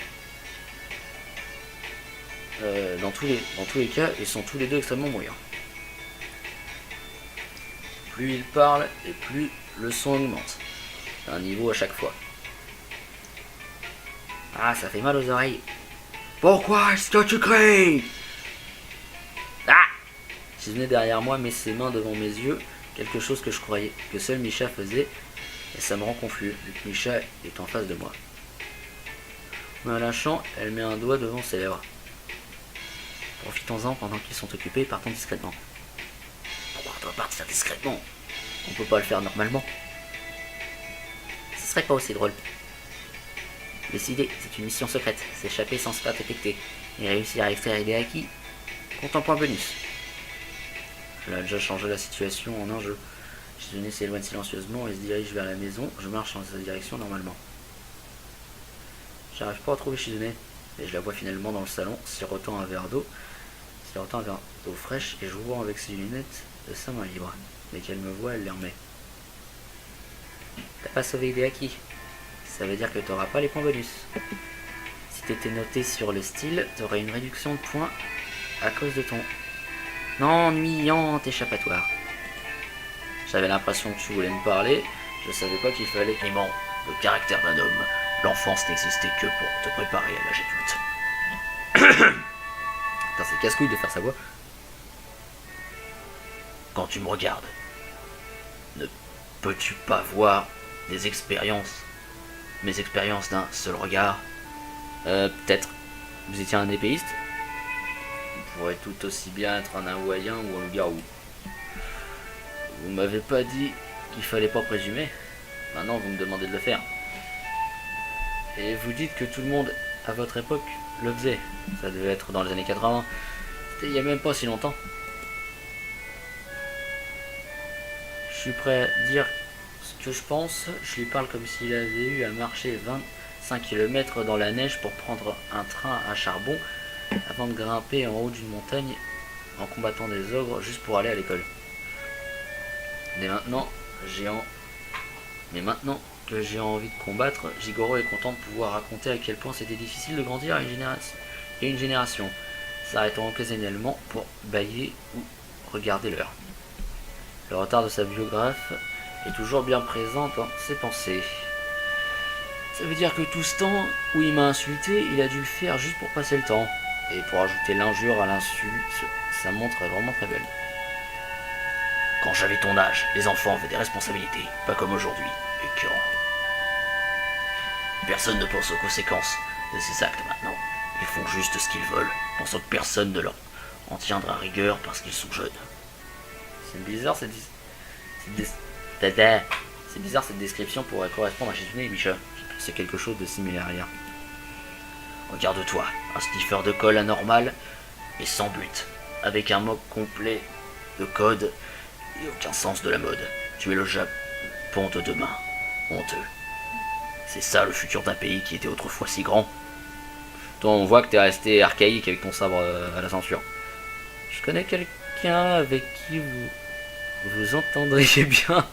[SPEAKER 1] Dans tous les cas, ils sont tous les deux extrêmement bruyants. Plus il parle, et plus le son augmente. Un niveau à chaque fois. Ah, ça fait mal aux oreilles. Pourquoi est-ce que tu cries? Ah! Shizune derrière moi met ses mains devant mes yeux, quelque chose que je croyais que seul Misha faisait, et ça me rend confus, vu que Misha est en face de moi. En la lâchant, elle met un doigt devant ses lèvres. Profitons-en pendant qu'ils sont occupés et partons discrètement. Pourquoi on doit partir discrètement? On peut pas le faire normalement. Ce serait pas aussi drôle. Décidé, c'est une mission secrète, s'échapper sans se faire détecter, et réussir à extraire Hideaki, compte en point bonus. Elle a déjà changé la situation en un jeu. Shizune s'éloigne silencieusement et se dirige vers la maison, je marche dans sa direction normalement. J'arrive pas à trouver Shizune, et je la vois finalement dans le salon, sirotant un verre d'eau fraîche et jouant avec ses lunettes de sa main libre. Dès qu'elle me voit, elle les remet. T'as pas sauvé Hideaki. Ça veut dire que t'auras pas les points bonus. Si t'étais noté sur le style, t'aurais une réduction de points à cause de ton ennuyant échappatoire. J'avais l'impression que tu voulais me parler, je savais pas qu'il fallait Clément, le caractère d'un homme. L'enfance n'existait que pour te préparer à l'âge adulte. Putain, c'est casse-couille de faire sa voix. Quand tu me regardes, ne peux-tu pas voir mes expériences d'un seul regard? Peut-être. Vous étiez un épéiste? Vous pourrez tout aussi bien être un hawaïen ou un garou. Vous m'avez pas dit qu'il fallait pas présumer. Maintenant, vous me demandez de le faire. Et vous dites que tout le monde, à votre époque, le faisait. Ça devait être dans les années 80. C'était il y a même pas si longtemps. Je suis prêt à dire ce que je pense. Je lui parle comme s'il avait eu à marcher 25 km dans la neige pour prendre un train à charbon avant de grimper en haut d'une montagne en combattant des ogres juste pour aller à l'école. Mais maintenant que j'ai envie de combattre, Jigoro est content de pouvoir raconter à quel point c'était difficile de grandir à une génération, s'arrêtant occasionnellement pour bâiller ou regarder l'heure. Le retard de sa biographe est toujours bien présent dans ses pensées. Ça veut dire que tout ce temps où il m'a insulté, il a dû le faire juste pour passer le temps. Et pour ajouter l'injure à l'insulte, sa montre est vraiment très belle. Quand j'avais ton âge, les enfants avaient des responsabilités, pas comme aujourd'hui, écœurant. Personne ne pense aux conséquences de ses actes maintenant. Ils font juste ce qu'ils veulent, pensant que personne ne leur en tiendra rigueur parce qu'ils sont jeunes. C'est bizarre cette description pourrait correspondre à Shizune et Misha. C'est quelque chose de similaire hier. Regarde-toi, un sniffer de colle anormal et sans but, avec un mock complet de code et aucun sens de la mode. Tu es le Japon de demain, honteux. C'est ça le futur d'un pays qui était autrefois si grand. Toi, on voit que t'es resté archaïque avec ton sabre à la ceinture. Je connais quelqu'un avec qui vous entendriez bien.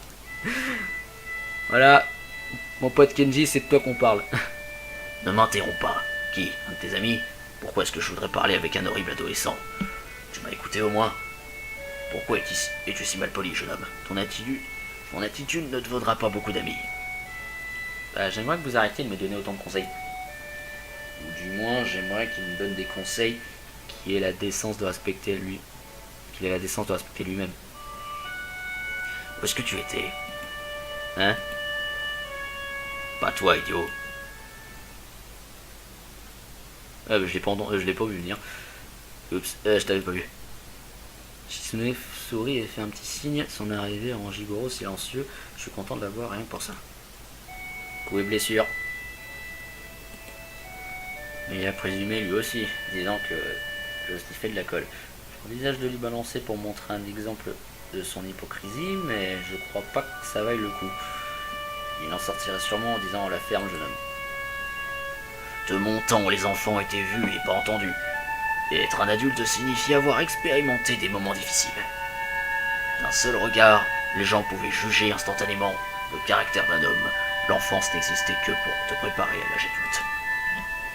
[SPEAKER 1] Voilà, mon pote Kenji, c'est de toi qu'on parle. Ne m'interromps pas. Qui? Un de tes amis? Pourquoi est-ce que je voudrais parler avec un horrible adolescent? Tu m'as écouté au moins? Pourquoi es-tu si mal poli, jeune homme? Ton attitude ne te vaudra pas beaucoup d'amis. J'aimerais que vous arrêtiez de me donner autant de conseils. Ou du moins, j'aimerais qu'il me donne des conseils qu'il ait la décence de respecter lui. Qu'il ait la décence de respecter lui-même. Où est-ce que tu étais? Hein?
[SPEAKER 2] Pas toi, idiot.
[SPEAKER 1] Ah bah, je l'ai pas vu venir. Oups, je t'avais pas vu. Shizune sourit et fait un petit signe. Son arrivée rend Jigoro silencieux. Je suis content de l'avoir rien que pour ça. Coup et blessure. Mais il a présumé lui aussi, disant que je sniffais de la colle. J'envisage de lui balancer pour montrer un exemple de son hypocrisie, mais je crois pas que ça vaille le coup. Il en sortirait sûrement en disant la ferme, jeune homme.
[SPEAKER 2] De mon temps, les enfants étaient vus et pas entendus. Et être un adulte signifie avoir expérimenté des moments difficiles. D'un seul regard, les gens pouvaient juger instantanément le caractère d'un homme. L'enfance n'existait que pour te préparer à l'âge adulte.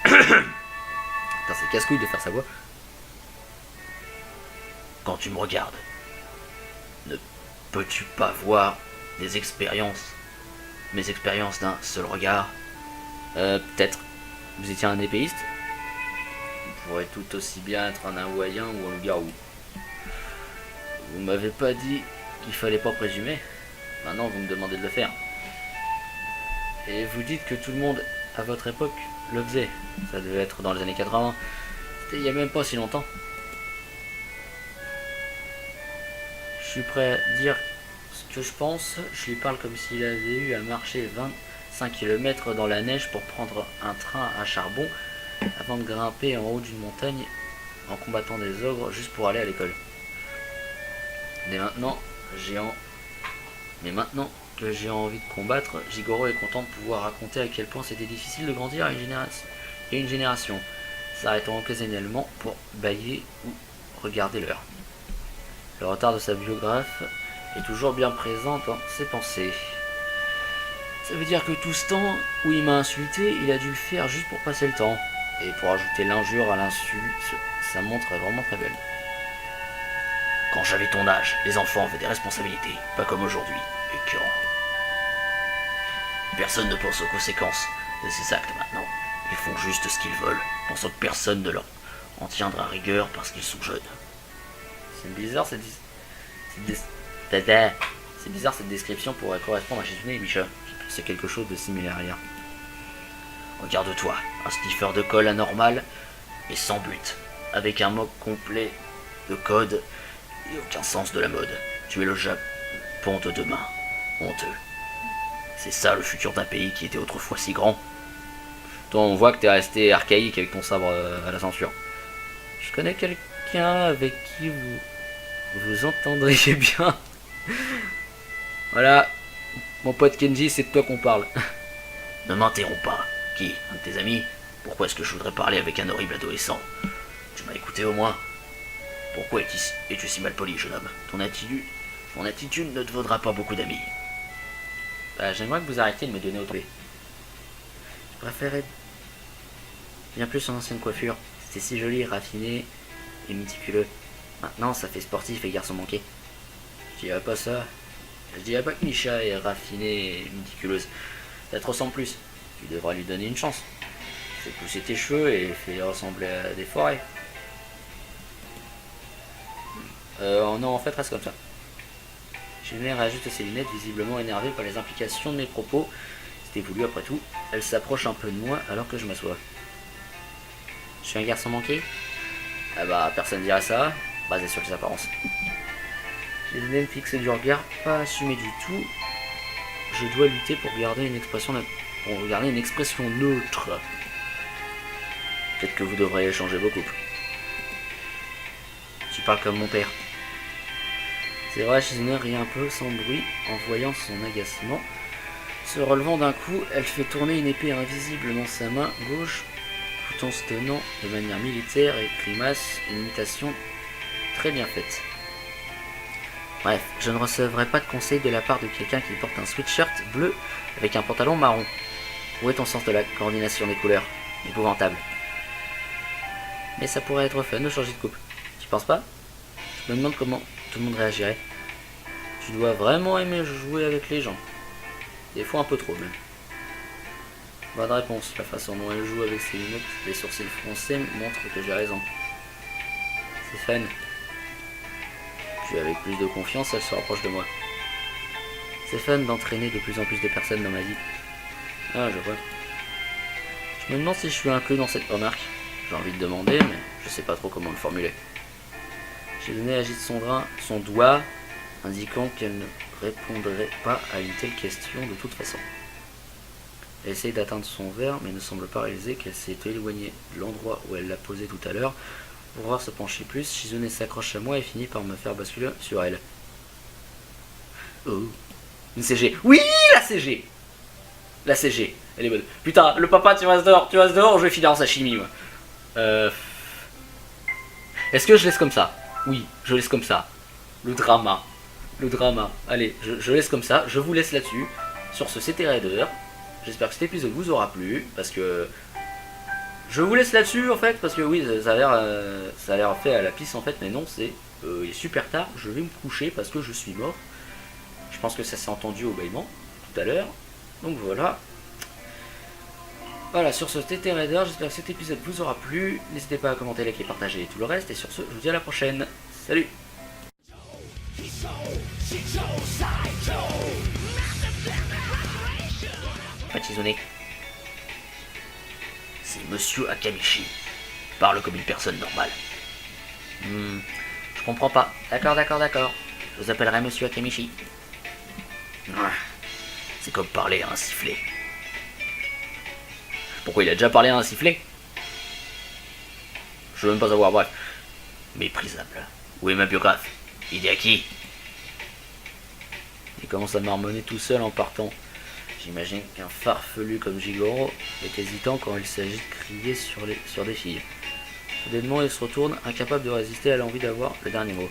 [SPEAKER 1] Putain, c'est casse-couille de faire sa voix.
[SPEAKER 2] Quand tu me regardes, ne peux-tu pas voir des expériences, mes expériences d'un seul regard?
[SPEAKER 1] Peut-être. Vous étiez un épéiste? Vous pourrait tout aussi bien être un hawaïen ou un garou. Vous m'avez pas dit qu'il fallait pas présumer. Maintenant, vous me demandez de le faire. Et vous dites que tout le monde, à votre époque, le faisait. Ça devait être dans les années 80. C'était il y a même pas si longtemps. Je suis prêt à dire ce que je pense. Je lui parle comme s'il avait eu à marcher 25 km dans la neige pour prendre un train à charbon avant de grimper en haut d'une montagne en combattant des ogres juste pour aller à l'école. Mais maintenant que j'ai envie de combattre, Jigoro est content de pouvoir raconter à quel point c'était difficile de grandir à une génération, s'arrêtant occasionnellement pour bâiller ou regarder l'heure. Le retard de sa biographe est toujours bien présent dans ses pensées. Ça veut dire que tout ce temps où il m'a insulté, il a dû le faire juste pour passer le temps. Et pour ajouter l'injure à l'insulte, ça montre vraiment très belle.
[SPEAKER 2] Quand j'avais ton âge, les enfants avaient des responsabilités, pas comme aujourd'hui, écœurant. Personne ne pense aux conséquences de ces actes maintenant. Ils font juste ce qu'ils veulent, pensant que personne ne leur en tiendra rigueur parce qu'ils sont jeunes.
[SPEAKER 1] C'est bizarre cette description pourrait correspondre à Shizune et Misha. C'est quelque chose de similaire hier.
[SPEAKER 2] Regarde-toi, un sniffer de colle anormal et sans but, avec un mock complet de code et aucun sens de la mode. Tu es le Japon de demain, honteux. C'est ça le futur d'un pays qui était autrefois si grand.
[SPEAKER 1] Toi, on voit que t'es resté archaïque avec ton sabre à la ceinture. Je connais quelqu'un avec qui vous entendriez bien. Voilà, mon pote Kenji, c'est de toi qu'on parle.
[SPEAKER 2] Ne m'interromps pas. Qui? Un de tes amis? Pourquoi est-ce que je voudrais parler avec un horrible adolescent? Tu m'as écouté au moins? Pourquoi es-tu si mal poli, jeune homme? Ton attitude ne te vaudra pas beaucoup d'amis.
[SPEAKER 1] Bah, j'aimerais que vous arrêtiez de me donner au toupet. Je préférais bien plus son ancienne coiffure. C'était si joli, raffiné et méticuleux. Maintenant, ça fait sportif et garçon manqué. Je dirais pas ça. Je dirais pas que Misha est raffinée et méticuleuse. Ça te ressemble plus. Tu devras lui donner une chance. Fais pousser tes cheveux et fais-les ressembler à des forêts. Non, en fait, reste comme ça. Shizune réajuste ses lunettes, visiblement énervée par les implications de mes propos. C'était voulu après tout. Elle s'approche un peu de moi alors que je m'assois. Je suis un garçon manqué? Ah bah, personne dirait ça, basé sur les apparences. Shizune me fixe du regard, pas assumé du tout. Je dois lutter pour garder une expression neutre. Peut-être que vous devriez changer vos couples. Tu parles comme mon père. C'est vrai, Shizune rit un peu sans bruit en voyant son agacement. Se relevant d'un coup, elle fait tourner une épée invisible dans sa main gauche, tout en se tenant de manière militaire et grimace, une imitation très bien faite. Bref, je ne recevrai pas de conseils de la part de quelqu'un qui porte un sweatshirt bleu avec un pantalon marron. Où est ton sens de la coordination des couleurs? Épouvantable. Mais ça pourrait être fun de changer de couple. Tu penses pas? Je me demande comment tout le monde réagirait. Tu dois vraiment aimer jouer avec les gens. Des fois un peu trop même. Bonne réponse. La façon dont elle joue avec ses lunettes, les sourcils froncés montre que j'ai raison. C'est fun. Puis avec plus de confiance, elle se rapproche de moi. C'est fun d'entraîner de plus en plus de personnes dans ma vie. Ah, je vois. Je me demande si je suis inclus dans cette remarque. J'ai envie de demander, mais je sais pas trop comment le formuler. Shizune agite son doigt, indiquant qu'elle ne répondrait pas à une telle question de toute façon. Elle essaye d'atteindre son verre, mais ne semble pas réaliser qu'elle s'est éloignée de l'endroit où elle l'a posé tout à l'heure. Pour pouvoir se pencher plus, Shizune s'accroche à moi et finit par me faire basculer sur elle. Oh, une CG. Oui, la CG. La CG, elle est bonne. Putain, le papa, tu restes dehors, je vais finir en sashimi, moi. Est-ce que je laisse comme ça? Oui, je laisse comme ça. Le drama. Allez, je laisse comme ça, je vous laisse là-dessus. Sur ce, c'était Raider. J'espère que cet épisode vous aura plu, parce que... Je vous laisse là-dessus, en fait, parce que oui, ça a l'air fait à la piste, en fait, mais non, il est super tard, je vais me coucher parce que je suis mort. Je pense que ça s'est entendu au bâillement, tout à l'heure. Donc voilà. Voilà, sur ce, c'était Raider, j'espère que cet épisode vous aura plu. N'hésitez pas à commenter, liker, partager et tout le reste. Et sur ce, je vous dis à la prochaine. Salut!
[SPEAKER 2] Shizune. C'est Monsieur Akamishi. Parle comme une personne normale.
[SPEAKER 1] Je comprends pas. D'accord. Je vous appellerai Monsieur Akamishi.
[SPEAKER 2] C'est comme parler à un sifflet. Pourquoi il a déjà parlé à un sifflet? Je veux même pas savoir, bref. Méprisable. Où est ma biographe? Hideaki?
[SPEAKER 1] Il commence à marmonner tout seul en partant. J'imagine qu'un farfelu comme Jigoro est hésitant quand il s'agit de crier sur des filles. Soudainement, il se retourne, incapable de résister à l'envie d'avoir le dernier mot.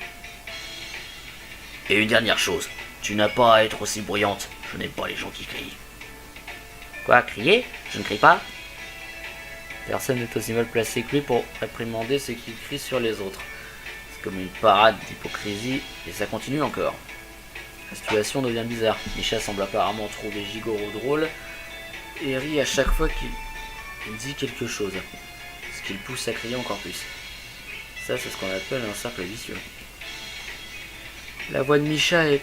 [SPEAKER 2] Et une dernière chose, tu n'as pas à être aussi bruyante. Je n'aime pas les gens qui crient.
[SPEAKER 1] Quoi, crier? Je ne crie pas. Personne n'est aussi mal placé que lui pour réprimander ceux qui crient sur les autres. C'est comme une parade d'hypocrisie, et ça continue encore. La situation devient bizarre. Misha semble apparemment trouver Jigoro drôle, et rit à chaque fois qu'il dit quelque chose, ce qui le pousse à crier encore plus. Ça, c'est ce qu'on appelle un cercle vicieux. La voix de Misha est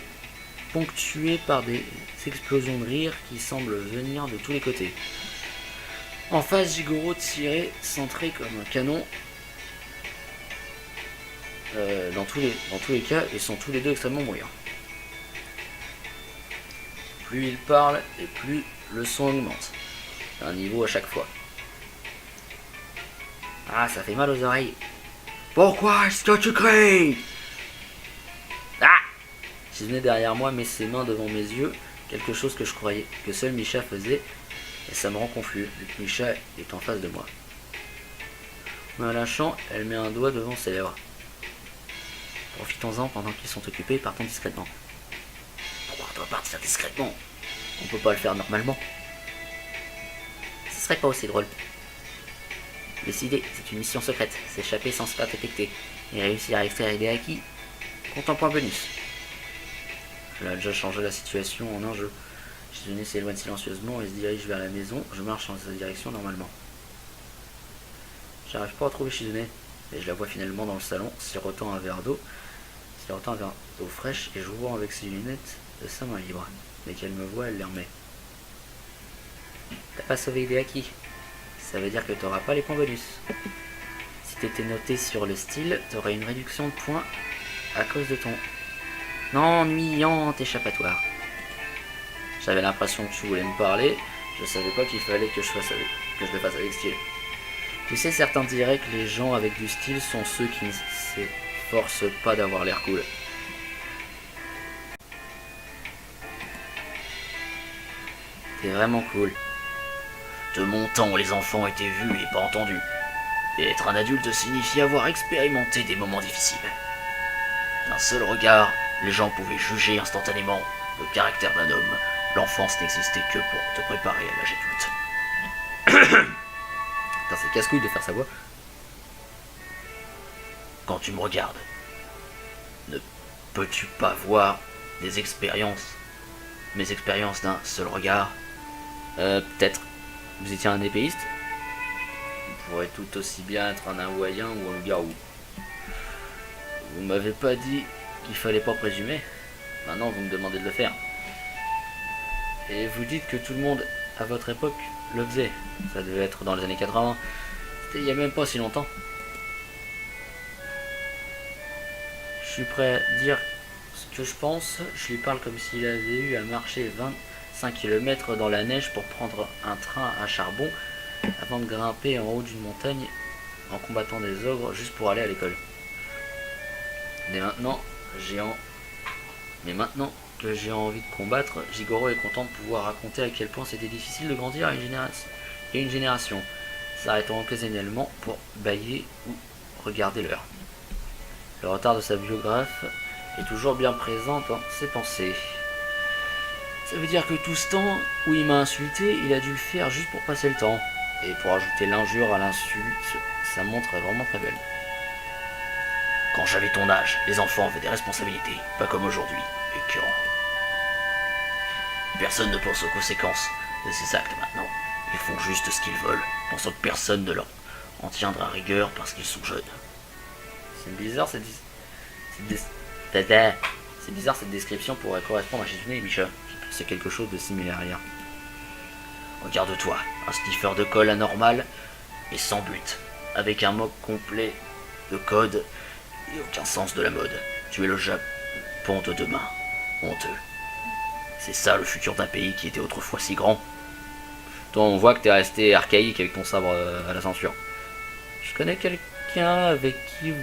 [SPEAKER 1] ponctuée par des explosions de rire qui semblent venir de tous les côtés. En face, Jigoro tiré, centré comme un canon. Dans tous les cas, ils sont tous les deux extrêmement bruyants. Plus il parle, et plus le son augmente. Un niveau à chaque fois. Ah, ça fait mal aux oreilles. Pourquoi est-ce que tu cries? Ah! Shizune derrière moi met ses mains devant mes yeux, quelque chose que je croyais que seul Misha faisait, et ça me rend confus, vu que Misha est en face de moi. Me lâchant, elle met un doigt devant ses lèvres. Profitons-en pendant qu'ils sont occupés et partons discrètement.
[SPEAKER 2] Pourquoi on doit partir discrètement?
[SPEAKER 1] On peut pas le faire normalement. Ce serait pas aussi drôle. Décider, c'est une mission secrète, s'échapper sans se faire détecter, et réussir à extraire Hideaki, compte en point bonus. Elle a déjà changé la situation en un jeu. Shizune s'éloigne silencieusement et se dirige vers la maison. Je marche dans sa direction normalement. J'arrive pas à trouver Shizune, et je la vois finalement dans le salon, sirotant un verre d'eau fraîche et jouant avec ses lunettes de sa main libre. Dès qu'elle me voit, elle les remet. T'as pas sauvé Hideaki. Ça veut dire que t'auras pas les points bonus. Si t'étais noté sur le style, t'aurais une réduction de points à cause de ton ennuyant échappatoire. J'avais l'impression que tu voulais me parler, je savais pas qu'il fallait que je le fasse avec style. Tu sais, certains diraient que les gens avec du style sont ceux qui ne s'efforcent pas d'avoir l'air cool. T'es vraiment cool.
[SPEAKER 2] De mon temps, les enfants étaient vus et pas entendus. Et être un adulte signifie avoir expérimenté des moments difficiles. D'un seul regard, les gens pouvaient juger instantanément le caractère d'un homme. L'enfance n'existait que pour te préparer à l'âge adulte.
[SPEAKER 1] Putain, c'est casse-couille de faire sa voix.
[SPEAKER 2] Quand tu me regardes, ne peux-tu pas voir mes expériences d'un seul regard?
[SPEAKER 1] Peut-être. Vous étiez un épéiste? Vous pourrez tout aussi bien être un hawaïen ou un garou. Vous m'avez pas dit qu'il fallait pas présumer. Maintenant, vous me demandez de le faire. Et vous dites que tout le monde à votre époque le faisait. Ça devait être dans les années 80. C'était il n'y a même pas si longtemps. Je suis prêt à dire ce que je pense. Je lui parle comme s'il avait eu à marcher 25 km dans la neige pour prendre un train à charbon avant de grimper en haut d'une montagne en combattant des ogres juste pour aller à l'école. Mais maintenant que j'ai envie de combattre, Jigoro est content de pouvoir raconter à quel point c'était difficile de grandir à une génération, s'arrêtant occasionnellement pour bâiller ou regarder l'heure. Le retard de sa biographe est toujours bien présent dans ses pensées. Ça veut dire que tout ce temps où il m'a insulté, il a dû le faire juste pour passer le temps. Et pour ajouter l'injure à l'insulte, sa montre est vraiment très belle.
[SPEAKER 2] Quand j'avais ton âge, les enfants avaient des responsabilités, pas comme aujourd'hui. Écœurant. Personne ne pense aux conséquences de ces actes maintenant. Ils font juste ce qu'ils veulent, pensant que personne ne leur en tiendra rigueur parce qu'ils sont jeunes.
[SPEAKER 1] C'est bizarre cette description pourrait correspondre à Shizune et Misha. C'est quelque chose de similaire hier.
[SPEAKER 2] Regarde-toi, un sniffer de colle anormal et sans but, avec un mock complet de code et aucun sens de la mode. Tu es le Japon de demain. Honteux. C'est ça le futur d'un pays qui était autrefois si grand.
[SPEAKER 1] Toi, on voit que t'es resté archaïque avec ton sabre à la ceinture. Je connais quelqu'un avec qui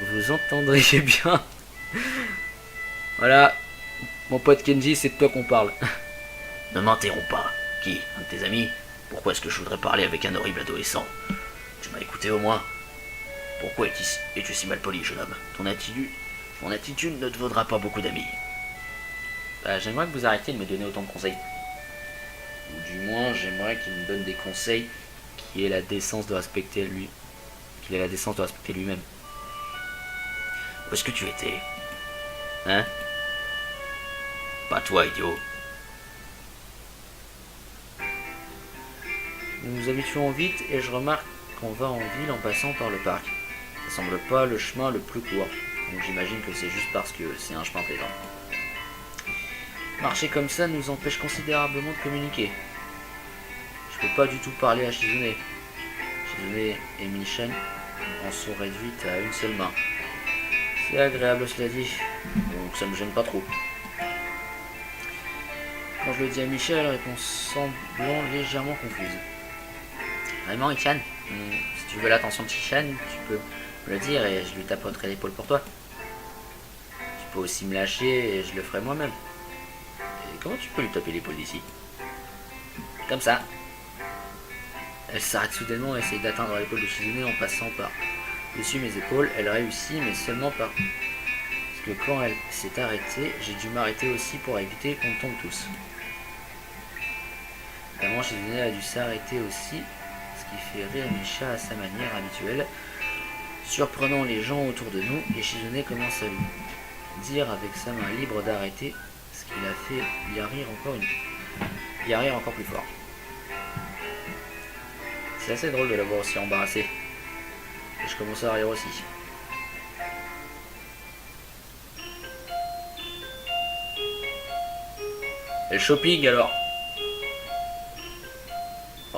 [SPEAKER 1] vous entendriez bien. Voilà, mon pote Kenji, c'est de toi qu'on parle.
[SPEAKER 2] Ne m'interromps pas. Qui? Un de tes amis? Pourquoi est-ce que je voudrais parler avec un horrible adolescent? Tu m'as écouté au moins? Pourquoi es-tu si mal poli, jeune homme? Ton attitude ne te vaudra pas beaucoup d'amis.
[SPEAKER 1] J'aimerais que vous arrêtiez de me donner autant de conseils. Ou du moins, j'aimerais qu'il me donne des conseils qui aient la décence de respecter lui-même.
[SPEAKER 2] Où est-ce que tu étais?
[SPEAKER 1] Hein?
[SPEAKER 2] Pas toi, idiot.
[SPEAKER 1] Nous nous habituons vite et je remarque qu'on va en ville en passant par le parc. Ça semble pas le chemin le plus court, donc j'imagine que c'est juste parce que c'est un chemin plaisant. Marcher comme ça nous empêche considérablement de communiquer. Je peux pas du tout parler à Shizune. Shizune et Michan en sont réduites à une seule main. C'est agréable cela dit, donc ça me gêne pas trop. Quand je le dis à Michel, elle répond semblant légèrement confuse. Vraiment, Ichan, si tu veux l'attention de Chichan, tu peux me le dire et je lui tapoterai l'épaule pour toi. Tu peux aussi me lâcher et je le ferai moi-même. Et comment tu peux lui taper l'épaule d'ici? Comme ça. Elle s'arrête soudainement et essaie d'atteindre l'épaule de Shizune en passant par dessus mes épaules. Elle réussit, mais seulement par... Parce que quand elle s'est arrêtée, j'ai dû m'arrêter aussi pour éviter qu'on tombe tous. Vraiment, Shizune a dû s'arrêter aussi, ce qui fait rire Misha à sa manière habituelle, surprenant les gens autour de nous, et Shizune commence à lui dire avec sa main libre d'arrêter, ce qui l'a fait bien rire encore plus fort. C'est assez drôle de la voir aussi embarrassée. Et je commence à rire aussi. Et le shopping alors?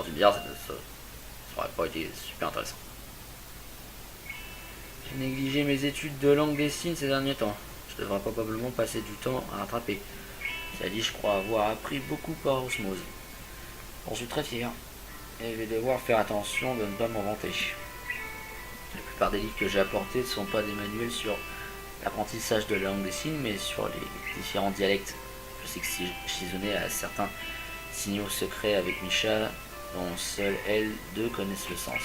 [SPEAKER 1] C'est bizarre, ça aurait pas été super intéressant. J'ai négligé mes études de langue des signes ces derniers temps. Je devrais probablement passer du temps à rattraper. Ça dit, je crois avoir appris beaucoup par osmose. J'en suis très fier. Et je vais devoir faire attention de ne pas m'en vanter. La plupart des livres que j'ai apportés ne sont pas des manuels sur l'apprentissage de la langue des signes, mais sur les différents dialectes. Je sais que Shizune a certains signaux secrets avec Misha, dont seules elles deux connaissent le sens.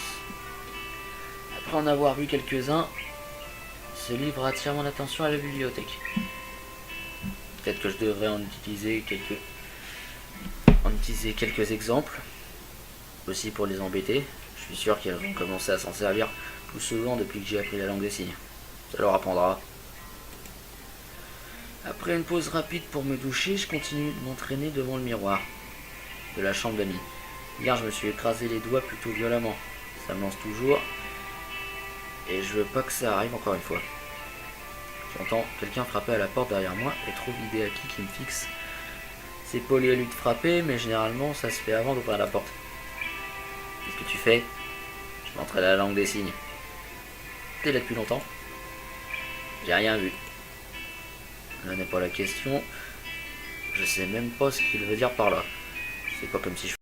[SPEAKER 1] Après en avoir vu quelques-uns, ce livre attire mon attention à la bibliothèque. Peut-être que je devrais en utiliser quelques exemples, aussi pour les embêter. Je suis sûr qu'elles vont commencer à s'en servir plus souvent depuis que j'ai appris la langue des signes. Ça leur apprendra. Après une pause rapide pour me doucher, je continue de m'entraîner devant le miroir de la chambre d'amis. Hier, je me suis écrasé les doigts plutôt violemment. Ça me lance toujours. Et je veux pas que ça arrive encore une fois. J'entends quelqu'un frapper à la porte derrière moi et trouve Hideaki qui me fixe C'est poli à lui de frapper, mais généralement ça se fait avant d'ouvrir la porte. Qu'est-ce que tu fais? Je m'entraîne à la langue des signes. T'es là depuis longtemps? J'ai rien vu. Là n'est pas la question. Je sais même pas ce qu'il veut dire par là. C'est pas comme si je